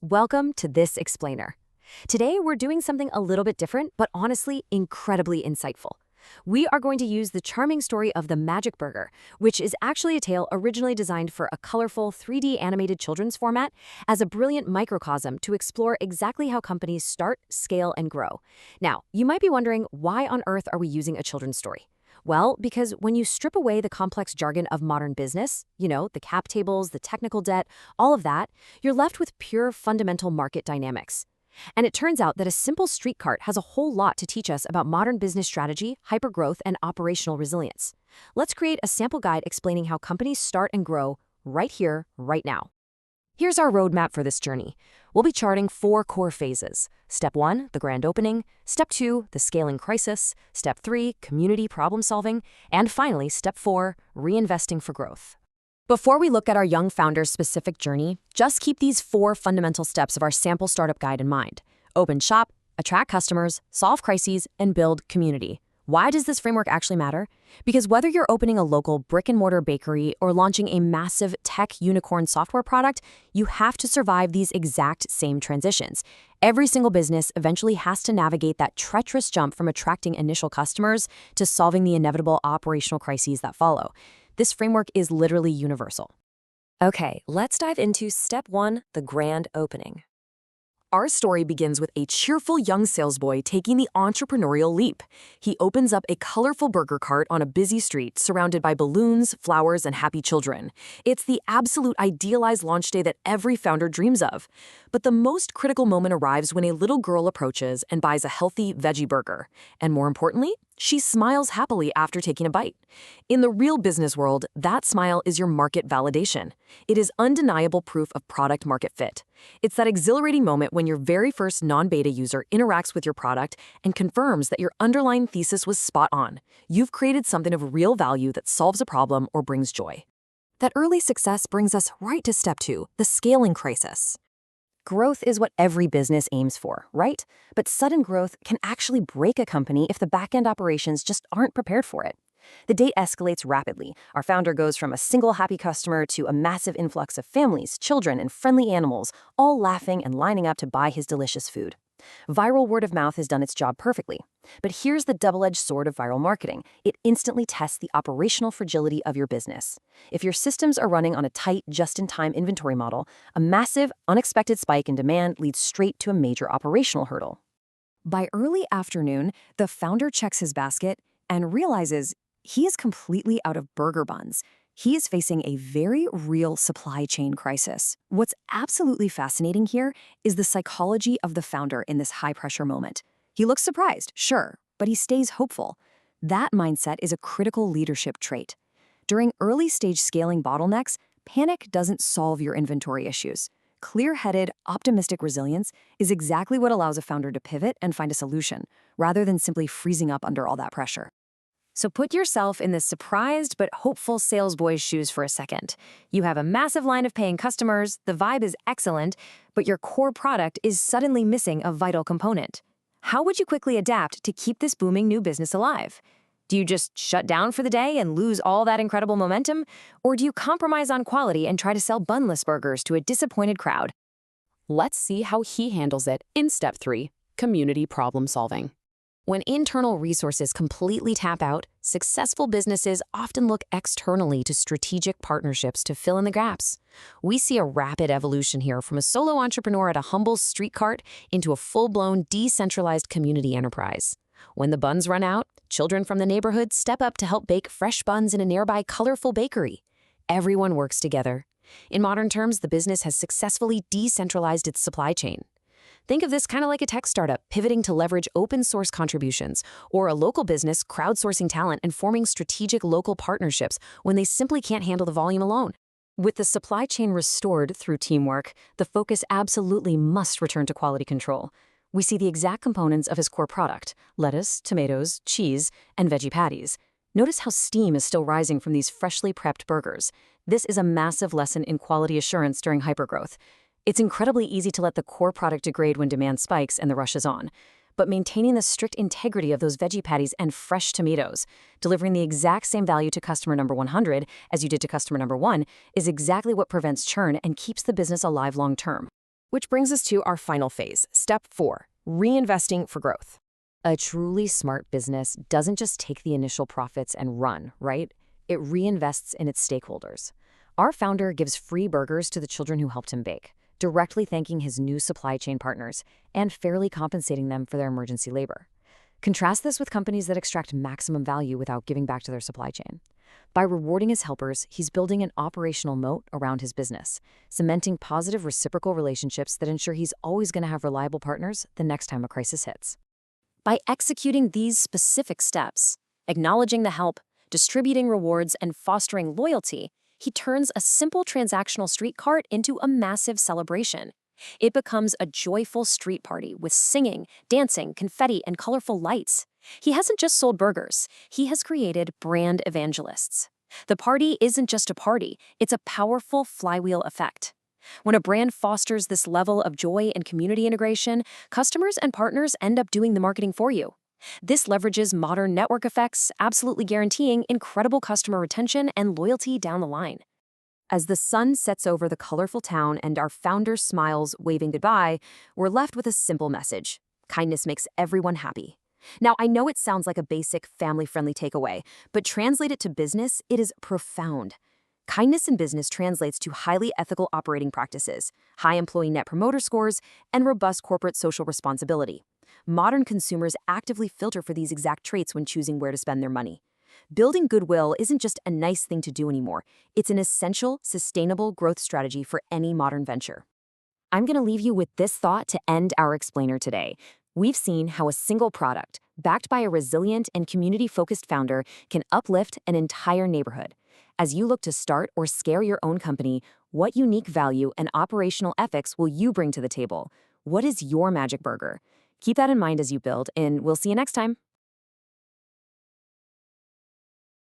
Welcome to This Explainer. Today, we're doing something a little bit different, but honestly, incredibly insightful. We are going to use the charming story of the Magic Burger, which is actually a tale originally designed for a colorful 3D animated children's format, as a brilliant microcosm to explore exactly how companies start, scale, and grow. Now, you might be wondering, why on earth are we using a children's story? Well, because when you strip away the complex jargon of modern business, the cap tables, the technical debt, all of that, you're left with pure fundamental market dynamics. And it turns out that a simple street cart has a whole lot to teach us about modern business strategy, hypergrowth, and operational resilience. Let's create a sample guide explaining how companies start and grow right here, right now. Here's our roadmap for this journey. We'll be charting 4 core phases. Step 1, the grand opening. Step 2, the scaling crisis. Step 3, community problem solving. And finally, Step 4, reinvesting for growth. Before we look at our young founder's specific journey, just keep these 4 fundamental steps of our sample startup guide in mind. Open shop, attract customers, solve crises, and build community. Why does this framework actually matter? Because whether you're opening a local brick-and-mortar bakery or launching a massive tech unicorn software product, you have to survive these exact same transitions. Every single business eventually has to navigate that treacherous jump from attracting initial customers to solving the inevitable operational crises that follow. This framework is literally universal. Okay, let's dive into Step 1, the grand opening. Our story begins with a cheerful young salesboy taking the entrepreneurial leap. He opens up a colorful burger cart on a busy street surrounded by balloons, flowers, and happy children. It's the absolute idealized launch day that every founder dreams of. But the most critical moment arrives when a little girl approaches and buys a healthy veggie burger. And more importantly, she smiles happily after taking a bite. In the real business world, that smile is your market validation. It is undeniable proof of product-market fit. It's that exhilarating moment when your very first non-beta user interacts with your product and confirms that your underlying thesis was spot on. You've created something of real value that solves a problem or brings joy. That early success brings us right to Step 2, the scaling crisis. Growth is what every business aims for, right? But sudden growth can actually break a company if the back-end operations just aren't prepared for it. The date escalates rapidly. Our founder goes from a single happy customer to a massive influx of families, children, and friendly animals, all laughing and lining up to buy his delicious food. Viral word of mouth has done its job perfectly. But here's the double-edged sword of viral marketing. It instantly tests the operational fragility of your business. If your systems are running on a tight, just-in-time inventory model, a massive, unexpected spike in demand leads straight to a major operational hurdle. By early afternoon, the founder checks his basket and realizes he is completely out of burger buns. He is facing a very real supply chain crisis. What's absolutely fascinating here is the psychology of the founder in this high-pressure moment. He looks surprised, sure, but he stays hopeful. That mindset is a critical leadership trait. During early-stage scaling bottlenecks, panic doesn't solve your inventory issues. Clear-headed, optimistic resilience is exactly what allows a founder to pivot and find a solution, rather than simply freezing up under all that pressure. So put yourself in this surprised but hopeful salesboy's shoes for a second. You have a massive line of paying customers, the vibe is excellent, but your core product is suddenly missing a vital component. How would you quickly adapt to keep this booming new business alive? Do you just shut down for the day and lose all that incredible momentum? Or do you compromise on quality and try to sell bunless burgers to a disappointed crowd? Let's see how he handles it in Step 3, community problem solving. When internal resources completely tap out, successful businesses often look externally to strategic partnerships to fill in the gaps. We see a rapid evolution here from a solo entrepreneur at a humble street cart into a full-blown decentralized community enterprise. When the buns run out, children from the neighborhood step up to help bake fresh buns in a nearby colorful bakery. Everyone works together. In modern terms, the business has successfully decentralized its supply chain. Think of this kind of like a tech startup pivoting to leverage open source contributions, or a local business crowdsourcing talent and forming strategic local partnerships when they simply can't handle the volume alone. With the supply chain restored through teamwork, the focus absolutely must return to quality control. We see the exact components of his core product: lettuce, tomatoes, cheese, and veggie patties. Notice how steam is still rising from these freshly prepped burgers. This is a massive lesson in quality assurance during hypergrowth. It's incredibly easy to let the core product degrade when demand spikes and the rush is on. But maintaining the strict integrity of those veggie patties and fresh tomatoes, delivering the exact same value to customer number 100 as you did to customer number 1, is exactly what prevents churn and keeps the business alive long term. Which brings us to our final phase, step 4, reinvesting for growth. A truly smart business doesn't just take the initial profits and run, right? It reinvests in its stakeholders. Our founder gives free burgers to the children who helped him bake, directly thanking his new supply chain partners and fairly compensating them for their emergency labor. Contrast this with companies that extract maximum value without giving back to their supply chain. By rewarding his helpers, he's building an operational moat around his business, cementing positive reciprocal relationships that ensure he's always going to have reliable partners the next time a crisis hits. By executing these specific steps, acknowledging the help, distributing rewards, and fostering loyalty, he turns a simple transactional street cart into a massive celebration. It becomes a joyful street party with singing, dancing, confetti, and colorful lights. He hasn't just sold burgers, he has created brand evangelists. The party isn't just a party, it's a powerful flywheel effect. When a brand fosters this level of joy and community integration, customers and partners end up doing the marketing for you. This leverages modern network effects, absolutely guaranteeing incredible customer retention and loyalty down the line. As the sun sets over the colorful town and our founder smiles, waving goodbye, we're left with a simple message. Kindness makes everyone happy. Now, I know it sounds like a basic, family-friendly takeaway, but translate it to business, it is profound. Kindness in business translates to highly ethical operating practices, high employee net promoter scores, and robust corporate social responsibility. Modern consumers actively filter for these exact traits when choosing where to spend their money. Building goodwill isn't just a nice thing to do anymore. It's an essential, sustainable growth strategy for any modern venture. I'm going to leave you with this thought to end our explainer today. We've seen how a single product, backed by a resilient and community-focused founder, can uplift an entire neighborhood. As you look to start or scale your own company, what unique value and operational ethics will you bring to the table? What is your magic burger? Keep that in mind as you build, and we'll see you next time.